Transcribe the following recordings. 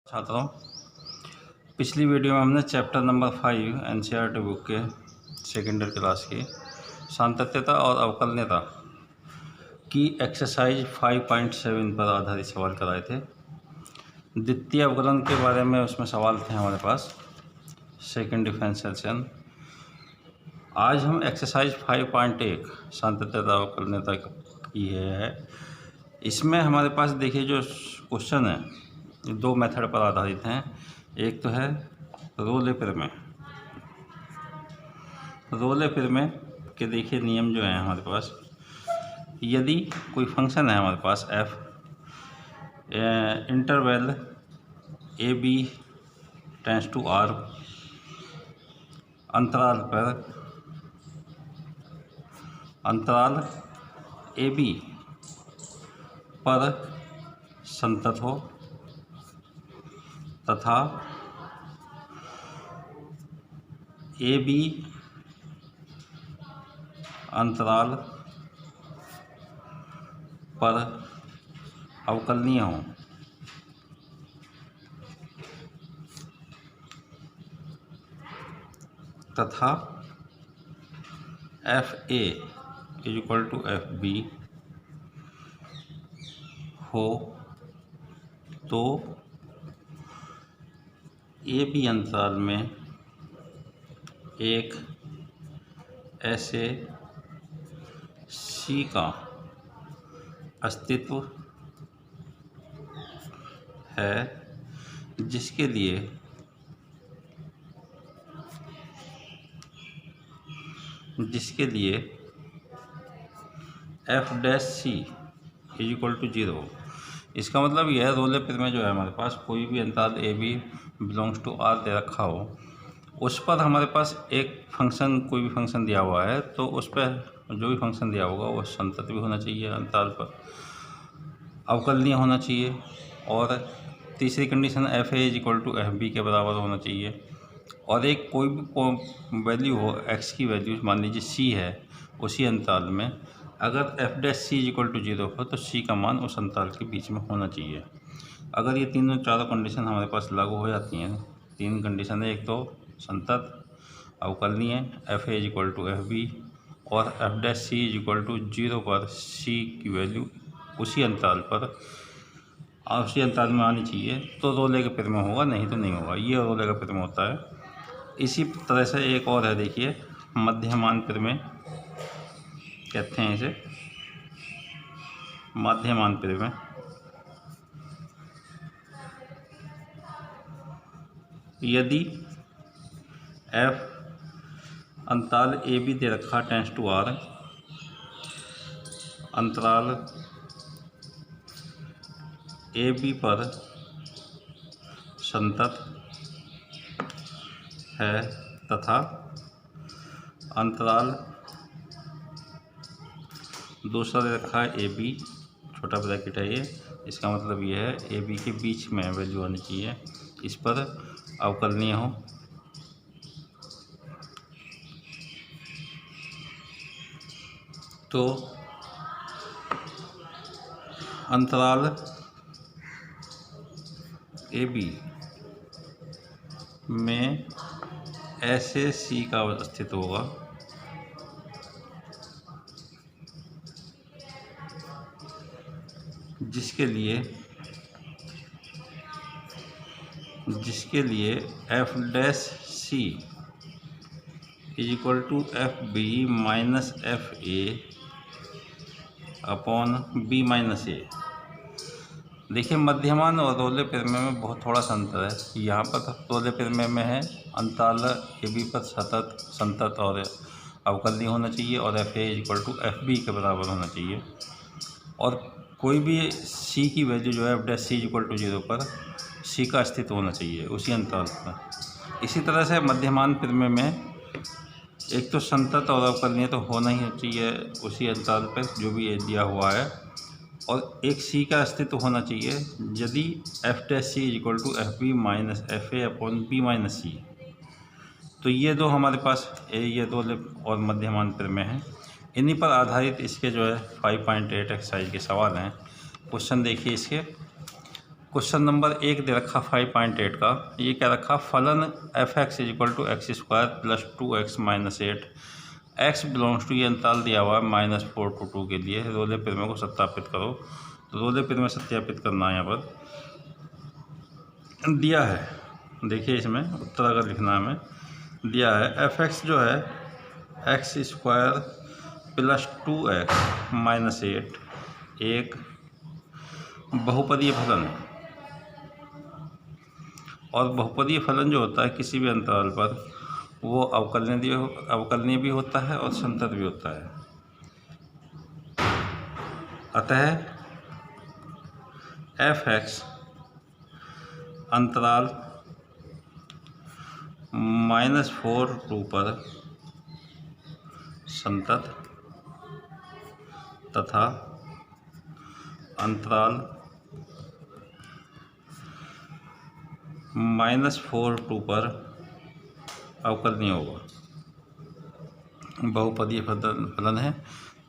छात्रों, पिछली वीडियो में हमने चैप्टर नंबर 5 एनसीईआरटी बुक के सेकेंड ईयर क्लास की सातत्यता और अवकलनीयता की एक्सरसाइज 5.7 पर आधारित सवाल कराए थे। द्वितीय अवकलन के बारे में उसमें सवाल थे हमारे पास, सेकेंड डिफरेंशिएशन। आज हम एक्सरसाइज 5.1 सातत्यता अवकलनीयता की है। इसमें हमारे पास देखिए जो क्वेश्चन है दो मेथड पर आधारित हैं। एक तो है रोले प्रमेय। रोले प्रमेय के देखिए नियम जो हैं हमारे पास, यदि कोई फंक्शन है हमारे पास f, interval A B tends to r, अंतराल ए बी पर संतत हो तथा ए बी अंतराल पर अवकलनीय हो, तथा F A is equal to F B हो तो ए बी अंतराल में एक ऐसे सी का अस्तित्व है जिसके लिए F dash C is equal to 0। इसका मतलब यह रोले प्रमेय जो है हमारे पास, कोई भी अंतराल A B belongs to R दे रखा हो, उस पर हमारे पास एक फंक्शन, कोई भी फंक्शन दिया हुआ है, तो उस पर जो भी फंक्शन दिया होगा वो संतत भी होना चाहिए, अंतराल पर अवकलनीय होना चाहिए, और तीसरी condition F A is equal to F B के बराबर होना चाहिए। और एक कोई भी वैल्यू हो, एक्स की वैल्यू मान लीजिए सी है, उसी अंतराल में अगर F dash C is equal to 0 हो तो सी का मान उस अंतराल के बीच में होना चाहिए। अगर ये तीनों चारों कंडीशन हमारे पास लागू हो जाती हैं, तीन कंडीशन है, एक तो संतत, अवकलनीय F A is equal to F B, और F dash C is equal to 0 पर सी की वैल्यू उसी अंतराल में आनी चाहिए, तो रोले का प्रमेय होगा, नहीं तो नहीं होगा। ये रोले का प्रमेय होता है। इसी तरह से एक और है, देखिए मध्यमान प्रमेय कहते हैं इसे, मध्यमान प्रमेय। यदि f अंतराल ए बी दे रखा टेंड्स टू r, अंतराल ए बी पर संतत है तथा अंतराल दूसरा दे रखा है ए बी, छोटा ब्रैकेट है ये, इसका मतलब ये है ए बी के बीच में वैल्यू आनी चाहिए, इस पर अवकलनीय हो, तो अंतराल ए बी में ऐसे सी का अस्तित्व होगा जिसके लिए F dash C is equal to F B minus F A upon B minus A. देखिए मध्यमान और रोले प्रमेय में बहुत थोड़ा सा अंतर है। यहाँ पर रोले प्रमेय में है अंतराल ए बी पर संतत और अवकलनीय होना चाहिए, और F A is equal to F B के बराबर होना चाहिए, और कोई भी सी की वैल्यू जो है F dash C is equal to 0 पर सी का अस्तित्व होना चाहिए उसी अंतराल पर। इसी तरह से मध्यमान प्रमेय में एक तो संतत और अवकलनीय तो होना ही चाहिए उसी अंतराल पर जो भी दिया हुआ है, और एक सी का अस्तित्व होना चाहिए यदि F dash C is equal to F B minus F A upon B minus C. तो ये दो हमारे पास ये दो और मध्यमान प्रमेय हैं। इन्हीं पर आधारित इसके जो है 5.8 एक्सरसाइज के सवाल हैं। क्वेश्चन देखिए इसके, क्वेश्चन नंबर 1 दे रखा 5.8 का। ये क्या रखा, फलन f(x) = x² + 2x - 8 x belongs to, ये अंतराल दिया हुआ है -4 to 2 के लिए। रोले प्रमेय को सत्यापित करो। तो रोले प्रमेय सत्यापित करना है यहाँ पर दिया है। देखिए इसमें उत्तर अगर लिखना है हमें दिया है f(x) जो है x² + 2x - 8 एक बहुपदीय फलन है। और बहुपदीय फलन जो होता है किसी भी अंतराल पर वो अवकलनीय भी होता है और संतत भी होता है। अतः f(x) अंतराल -4 2 पर संतत तथा अंतराल -4 2 पर अवकलनीय होगा। बहुपदीय फलन है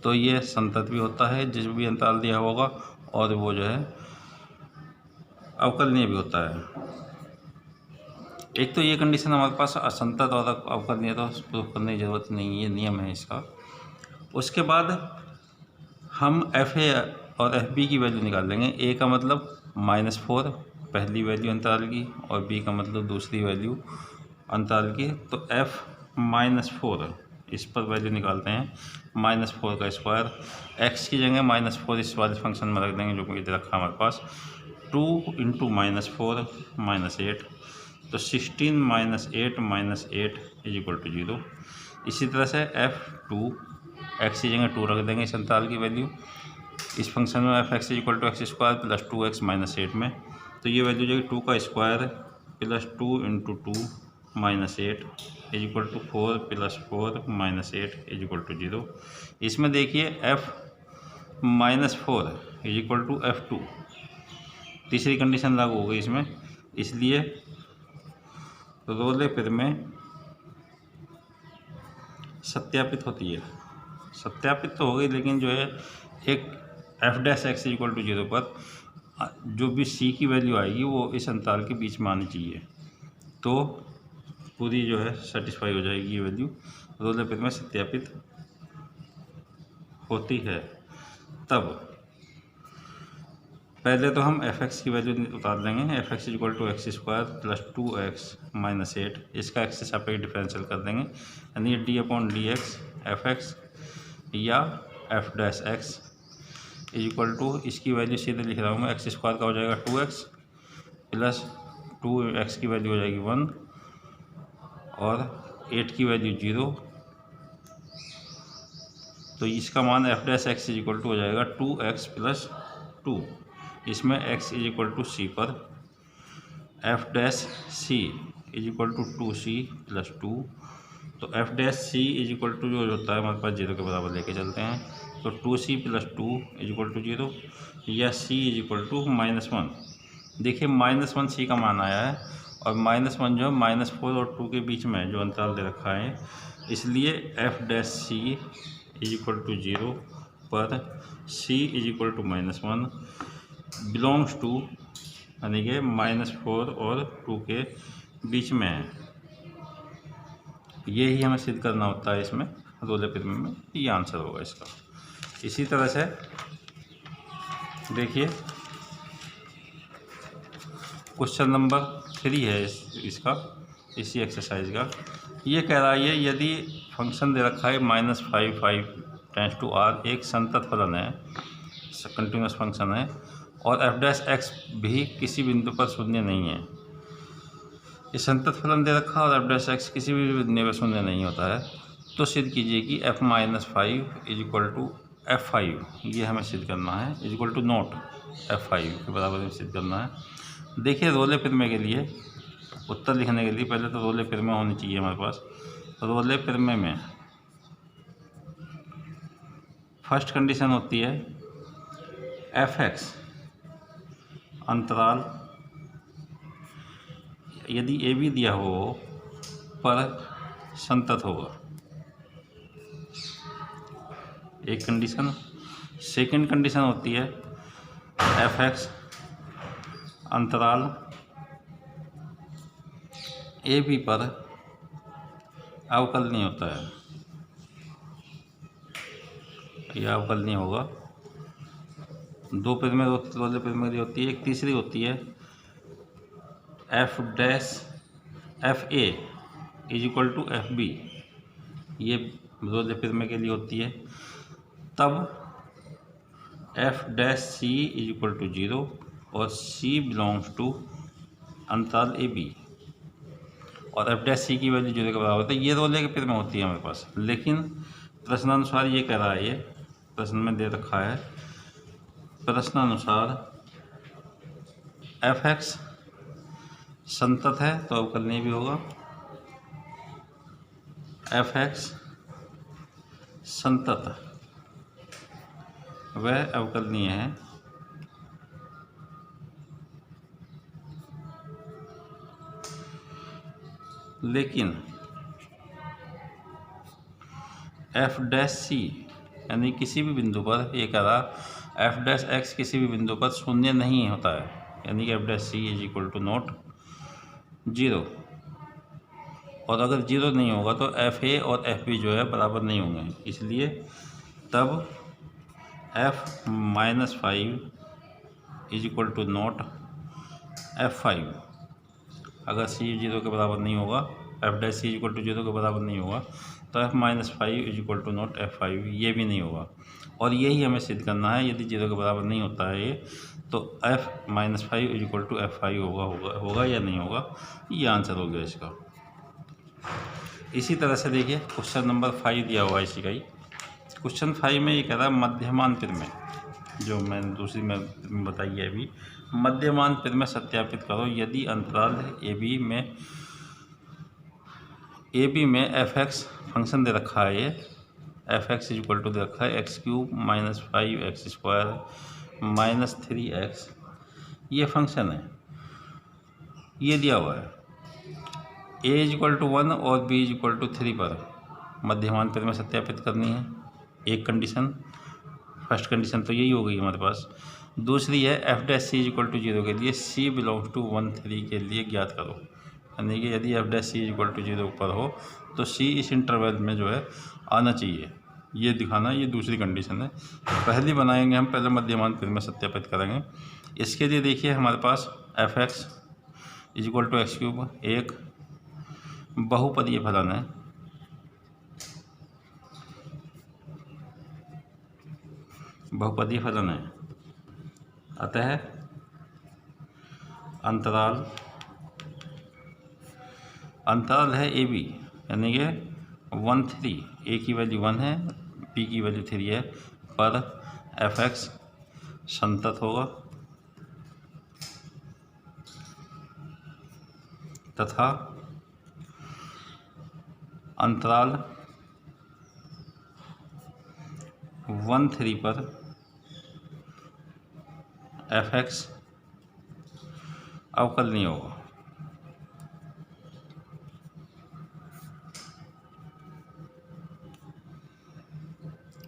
तो ये संतत भी होता है जिस भी अंतराल दिया होगा, और वो जो है अवकलनीय भी होता है। एक तो ये कंडीशन हमारे पास असंतत और अवकलनीय तो प्रूफ करने की ज़रूरत नहीं है, ये नियम है इसका। उसके बाद हम fa और fb की वैल्यू निकाल लेंगे। a का मतलब -4 पहली वैल्यू अंतराल की, और b का मतलब दूसरी वैल्यू अंतराल की। तो f-4 इस पर वैल्यू निकालते हैं, -4 का स्क्वायर। x की जगह -4 इस वाले फंक्शन में रख देंगे जो कि रखा हमारे पास 2 × -4 - 8, तो 16 - 8 - 8 = 0। इसी तरह से f2 x की जगह 2 रख देंगे इस अंतराल की वैल्यू इस फंक्शन में f(x) = x² + 2x - 8 में। तो ये वैल्यू जो 2 का स्क्वायर + 2 × 2 - 8 = 4 + 4 - 8 = 0। इसमें देखिए f-4 = f2, तीसरी कंडीशन लागू हो गई इसमें, इसलिए रोले प्रमेय सत्यापित होती है। सत्यापित तो हो गई, लेकिन जो है एक f(x) = 0 पर जो भी c की वैल्यू आएगी वो इस अंतराल के बीच में आनी चाहिए, तो पूरी जो है सेटिस्फाई हो जाएगी ये वैल्यू। रोले प्रमेय सत्यापित होती है। तब पहले तो हम f(x) की वैल्यू उतार लेंगे। f(x) = x² + 2x - 8 इसका x से सापेक्ष डिफरेंशियल कर देंगे, यानी d/dx f(x) या f'(x) = इसकी वैल्यू सीधे लिख रहा हूँ मैं, x² का हो जाएगा 2x + 2x की वैल्यू हो जाएगी 1 और 8 की वैल्यू 0। तो इसका मान f'(x) = हो जाएगा 2x + 2। इसमें x = c पर f'(c) = 2c + 2। तो f'(c) = जो होता है हमारे पास 0 के बराबर लेके चलते हैं, तो 2c + 2 = 0 या c = -1। देखिए -1 c का मान आया है, और -1 जो है -4 और 2 के बीच में जो अंतराल दे रखा है, इसलिए f'(c) = 0 पर c = -1 बिलोंग्स टू, यानी कि -4 और 2 के बीच में है। ये ही हमें सिद्ध करना होता है इसमें रोले प्रमेय में, ये आंसर होगा इसका। इसी तरह से देखिए क्वेश्चन नंबर 3 है इसका, इसी एक्सरसाइज का। ये कह रहा है यदि फंक्शन दे रखा है -5 5 टेंड्स टू r एक संतत फलन है, कंटिन्यूस फंक्शन है, और f'(x) भी किसी बिंदु पर शून्य नहीं है। ये संतत फलन दे रखा और f'(x) किसी भी बिंदु पर शून्य नहीं होता है, तो सिद्ध कीजिए कि f-5 = f5। ये हमें सिद्ध करना है, =not f5 के बराबर सिद्ध करना है। देखिए रोले प्रमेय के लिए उत्तर लिखने के लिए पहले तो रोले प्रमेय होनी चाहिए हमारे पास। रोले प्रमेय में फर्स्ट कंडीशन होती है f(x) अंतराल यदि a b दिया हो पर संतत होगा, एक कंडीशन। सेकंड कंडीशन होती है f(x) अंतराल ए बी पर अवकलनीय होता है, यह अवकलनीय होगा। दो रोले प्राइमरी होती है, एक तीसरी होती है F A is equal to F B, ये रोले प्राइमरी के लिए होती है। तब F dash C is equal to 0 और सी बिलोंग्स टू अंतराल ए बी, और एफ डैश सी की वैल्यू 0 के बराबर होता है। ये रोले के पेड़ में होती है हमारे पास, लेकिन प्रश्नानुसार ये कह रहा है, ये प्रश्न में दे रखा है, प्रश्नानुसार एफ एक्स संतत है तो अवकलनीय भी होगा, एफ एक्स संतत वह अवकलनीय है लेकिन एफ डैश सी यानी किसी भी बिंदु पर, ये कह रहा एफ डैश एक्स किसी भी बिंदु पर शून्य नहीं होता है, यानी कि F dash C is equal to not 0, और अगर 0 नहीं होगा तो एफ ए और एफ बी जो है बराबर नहीं होंगे, इसलिए तब F minus 5 is equal to not F5। अगर सी 0 के बराबर नहीं होगा, F dash C equal to 0 के बराबर नहीं होगा, तो F minus 5 is equal to not F5, ये भी नहीं होगा। और यही हमें सिद्ध करना है, यदि 0 के बराबर नहीं होता है ये, तो F minus 5 is equal to F5 होगा या नहीं होगा, ये आंसर हो गया इसका। इसी तरह से देखिए क्वेश्चन नंबर 5 दिया हुआ है इसी का ही। क्वेश्चन 5 में ये कह रहा है मध्यमान प्रमेय, जो मैंने दूसरी में बताई है अभी, मध्यमान प्रमेय सत्यापित करो यदि अंतराल ए बी में एफ एक्स फंक्शन दे रखा है, ये F X is equal to दे रखा है x³ minus 5x² minus 3x, ये फंक्शन है, ये दिया हुआ है। a इज इक्वल टू 1 और b इज इक्वल टू 3 पर मध्यमान प्रमेय सत्यापित करनी है, एक कंडीशन, फर्स्ट कंडीशन तो यही हो गई हमारे पास। दूसरी है F dash C is equal to 0 के लिए c बिलोंग्स टू 1 3 के लिए ज्ञात करो, यानी कि यदि F dash C is equal to 0 पर हो तो c इस इंटरवल में जो है आना चाहिए, ये दिखाना, ये दूसरी कंडीशन है। पहली बनाएंगे हम, पहले मध्यमान प्रमेय सत्यापित करेंगे। इसके लिए देखिए हमारे पास F X is equal to x³ एक बहुपदीय फलन है, बहुपदीय फलन है, अतः अंतराल है ए बी, यानी कि 1 3, ए की वैल्यू 1 है, बी की वैल्यू 3 है, पर एफ एक्स संतत होगा तथा अंतराल 1 3 पर एफ एक्स अवकलनीय होगा।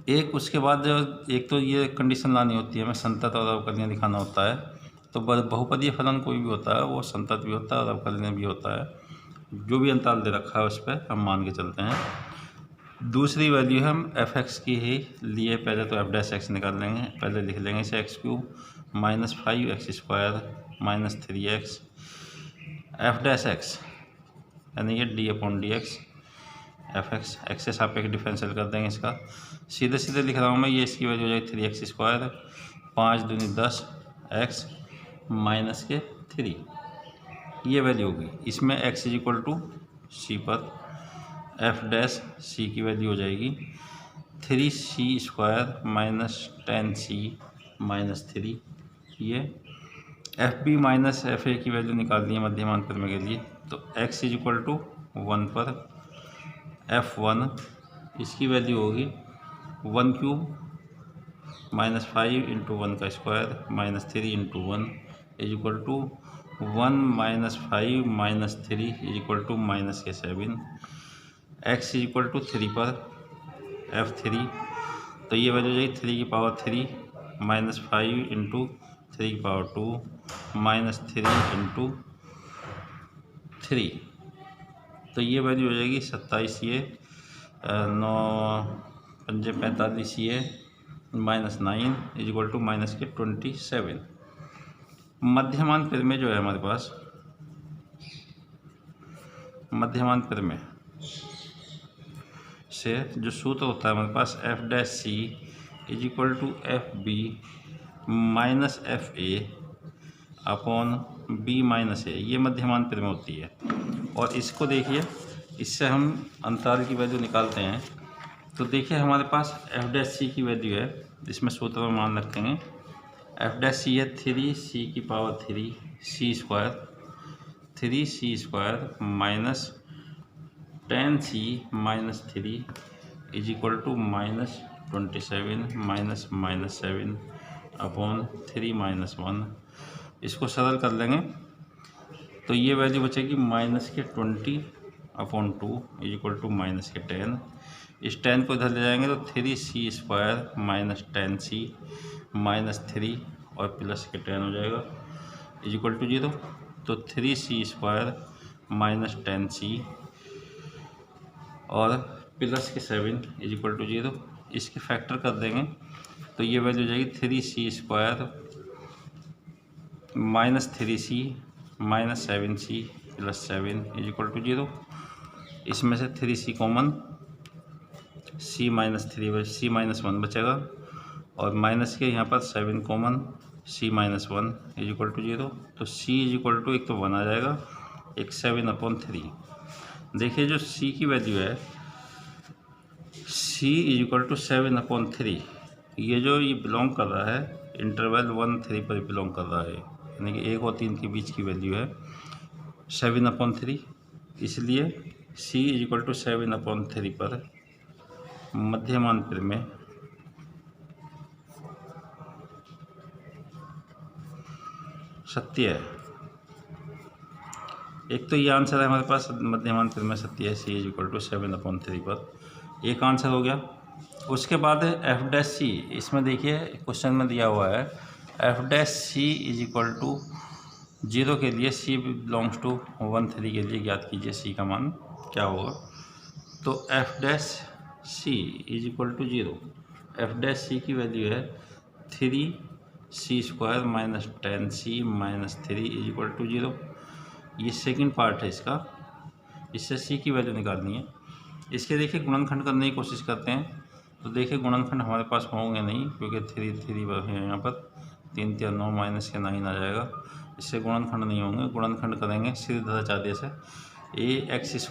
एक उसके बाद जो एक तो ये कंडीशन लानी होती है, हमें संतत और अवकलनीय दिखाना होता है। तो बहुपदीय फलन कोई भी होता है वो संतत भी होता है और अवकलनीय भी होता है, जो भी अंतराल दे रखा है उस पर हम मान के चलते हैं। दूसरी वैल्यू हम एफ एक्स की ही लिए पहले तो एफ डैश एक्स निकाल लेंगे, पहले लिख लेंगे इसे x³ minus 5x² minus 3x F dash x, यानी कि d/dx एफ एक्स, एक्स से सापेक्ष डिफरेंशियल कर देंगे इसका, सीधे सीधे लिख रहा हूँ मैं, ये इसकी वैल्यू हो जाएगी 3x², 5 दूनी 10 x माइनस के 3, ये वैल्यू होगी। इसमें x इज इक्वल टू सी पर एफ डैश सी की वैल्यू हो जाएगी 3c² माइनस 10c माइनस 3, ये F B minus F A की वैल्यू निकाल दी है मध्यमान प्रमेय के लिए। तो x इज इक्वल टू 1 पर f1, इसकी वैल्यू होगी 1³ माइनस 5 इंटू 1 का square minus 3 into 1 is equal to 1 minus 5 minus 3 is equal to minus के 7, x इज इक्वल टू 3 पर f3, तो ये वैल्यू हो जाएगी 3 की power 3 minus 5 into 3/2 minus 3 into 3, तो ये वैल्यू हो जाएगी 27 ये 9 पंजे 45 ये minus 9 is equal to minus के 27। मध्यमान प्रमेय जो है हमारे पास, मध्यमान प्रमेय से जो सूत्र होता है हमारे पास F dash C is equal to F B minus F A upon B minus A, ये मध्यमान प्रमेय होती है। और इसको देखिए, इससे हम अंतराल की वैल्यू निकालते हैं। तो देखिए हमारे पास एफ डैश सी की वैल्यू है, इसमें सूत्र में मान रखेंगे एफ डैश सी है 3c³ C square 3c² minus 10c minus 3 is equal to minus 27 minus minus 7 upon 3 minus 1। इसको सरल कर लेंगे तो ये वैल्यू बचेगी माइनस के 20 upon 2 is equal to minus के 10। इस 10 को इधर ले जाएंगे तो 3c² माइनस 10c माइनस 3 और प्लस के 10 हो जाएगा इज इक्वल टू 0। तो 3c² माइनस 10c और प्लस के 7 इज इक्वल टू 0। इसके फैक्टर कर देंगे तो ये वैल्यू हो जाएगी 3c² minus 3c minus 7c plus 7 is equal to 0। इसमें से 3c common, c minus 3 c minus 1 बचेगा और माइनस के यहाँ पर 7 common, c minus 1 is equal to 0। तो c इज इक्वल टू एक तो 1 आ जाएगा, एक 7/3। देखिए जो c की वैल्यू है c इज इक्वल टू 7/3, ये जो ये बिलोंग कर रहा है इंटरवल 1-3 पर बिलोंग कर रहा है, यानी कि 1 और 3 के बीच की वैल्यू है 7/3। इसलिए c इज इक्वल टू 7/3 पर मध्यमान प्रमेय सत्य है। एक तो ये आंसर है हमारे पास, मध्यमान प्रमेय सत्य है c इज इक्वल टू 7/3 पर, एक आंसर हो गया। उसके बाद एफ डैश सी, इसमें देखिए क्वेश्चन में दिया हुआ है F dash C is equal to 0 के लिए c बिलोंग्स टू 1-3 के लिए ज्ञात कीजिए c का मान क्या होगा। तो F dash C is equal to 0, F dash C की वैल्यू है 3c² minus 10c minus 3 is equal to 0। ये सेकंड पार्ट है इसका, इससे c की वैल्यू निकालनी है। इसके देखिए गुणनखंड करने की कोशिश करते हैं तो देखिए गुणनखंड हमारे पास होंगे नहीं, क्योंकि 3 है यहाँ पर, 3 9 माइनस के 9 आ जाएगा, इससे गुणनखंड नहीं होंगे। गुणनखंड करेंगे सीधाचार्य से ax²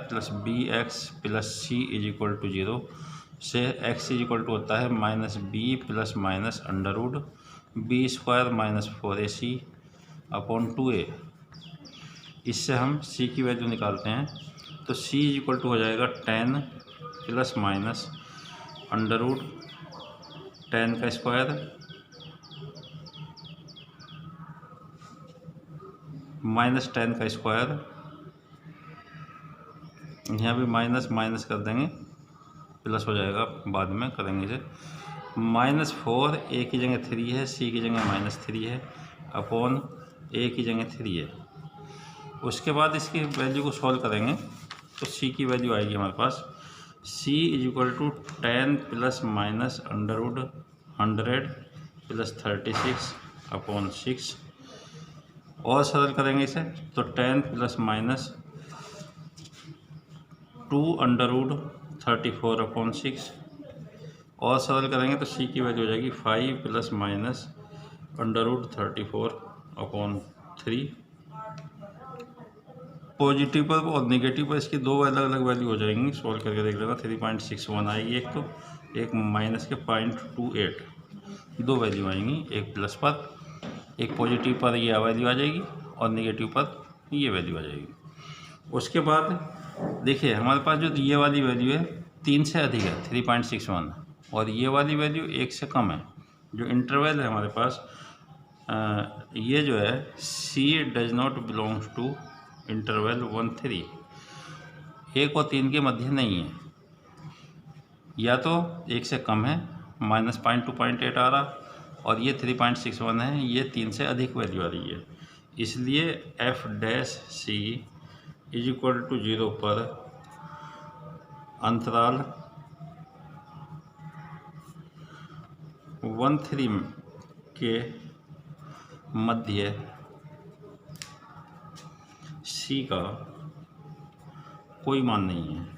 plus bx plus c is equal to 0 से x इज इक्वल टू होता है minus b plus minus under b² minus 4ac upon 2a। इससे हम c की वैल्यू निकालते हैं तो c इज इक्वल टू हो जाएगा 10 प्लस माइनस √10 का स्क्वायर माइनस 10 का स्क्वायर, यहाँ भी माइनस माइनस कर देंगे प्लस हो जाएगा, बाद में करेंगे इसे, -4 a की जगह 3 है, c की जगह -3 है अपॉन a की जगह 3 है। उसके बाद इसकी वैल्यू को सॉल्व करेंगे तो c की वैल्यू आएगी हमारे पास c is equal to 10 plus minus √100 plus 36 upon 6। और सरल करेंगे इसे तो 10 प्लस माइनस 2√34 अपॉन 6। और सरल करेंगे तो c की वैल्यू हो जाएगी 5 प्लस माइनस √34 अपॉन 3। पॉजिटिव पर और नेगेटिव पर इसकी दो अलग अलग वैल्यू हो जाएंगी, सॉल्व करके देख लेना। 3.61 आएगी एक, तो एक माइनस के 0.28, दो वैल्यू आएंगी, एक प्लस पर, एक पॉजिटिव पर ये वैल्यू आ जाएगी और नेगेटिव पर ये वैल्यू आ जाएगी। उसके बाद देखिए हमारे पास जो ये वाली वैल्यू है 3 से अधिक है 3.61 और ये वाली वैल्यू 1 से कम है। जो इंटरवल है हमारे पास ये जो है c does not belongs to interval 1-3, 1 और 3 के मध्य नहीं है, या तो 1 से कम है -0.2 0.8 आ रहा, और ये 3.61 है, ये 3 से अधिक वैल्यू आ रही है, इसलिए F dash C is equal to 0 पर अंतराल 1-3 के मध्य सी का कोई मान नहीं है।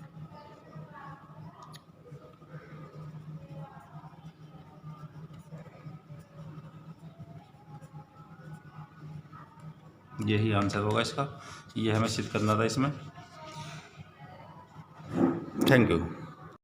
यही आंसर होगा इसका, ये हमें सिद्ध करना था इसमें। Thank you.